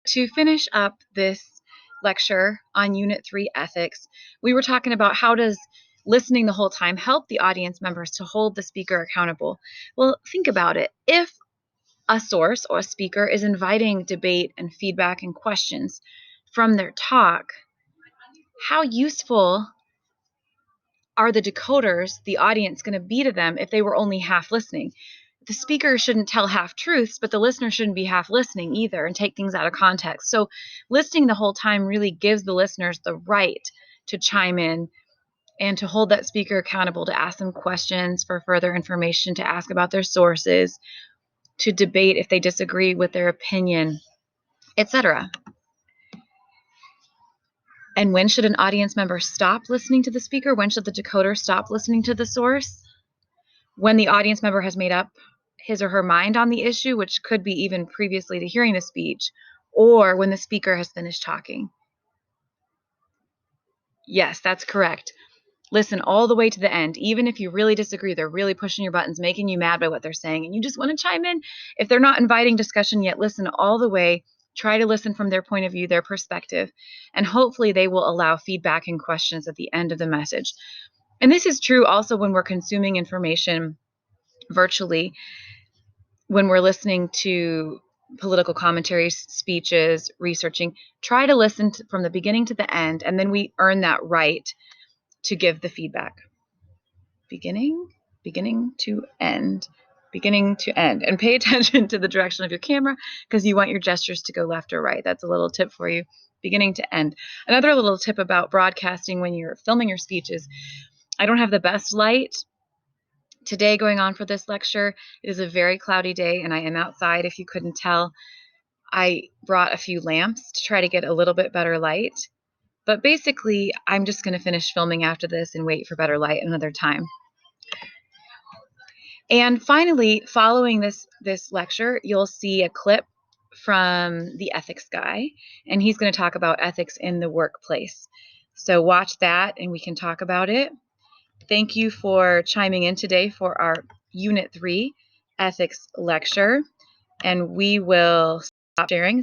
To finish up this lecture on Unit 3 ethics, we were talking about how does listening the whole time help the audience members to hold the speaker accountable. Well, think about it. If a source or a speaker is inviting debate and feedback and questions from their talk, how useful are the decoders, the audience, going to be to them if they were only half listening? The speaker shouldn't tell half truths, but the listener shouldn't be half listening either and take things out of context. So listening the whole time really gives the listeners the right to chime in and to hold that speaker accountable, to ask them questions for further information, to ask about their sources, to debate if they disagree with their opinion, etc. And when should an audience member stop listening to the speaker? When should the decoder stop listening to the source? When the audience member has made up his or her mind on the issue, which could be even previously to hearing the speech, or when the speaker has finished talking. Yes, that's correct. Listen all the way to the end. Even if you really disagree, they're really pushing your buttons, making you mad by what they're saying, and you just want to chime in. If they're not inviting discussion yet, listen all the way. Try to listen from their point of view, their perspective, and hopefully they will allow feedback and questions at the end of the message. And this is true also when we're consuming information virtually, when we're listening to political commentaries, speeches, researching. Try to listen from the beginning to the end, and then we earn that right to give the feedback. Beginning to end, beginning to end. And pay attention to the direction of your camera because you want your gestures to go left or right. That's a little tip for you. Beginning to end. Another little tip about broadcasting when you're filming your speech is I don't have the best light today going on for this lecture. It is a very cloudy day and I am outside, if you couldn't tell. I brought a few lamps to try to get a little bit better light. But basically, I'm just going to finish filming after this and wait for better light another time. And finally, following this lecture, you'll see a clip from the ethics guy, and he's going to talk about ethics in the workplace. So watch that and we can talk about it. Thank you for chiming in today for our Unit 3 ethics lecture, and we will stop sharing.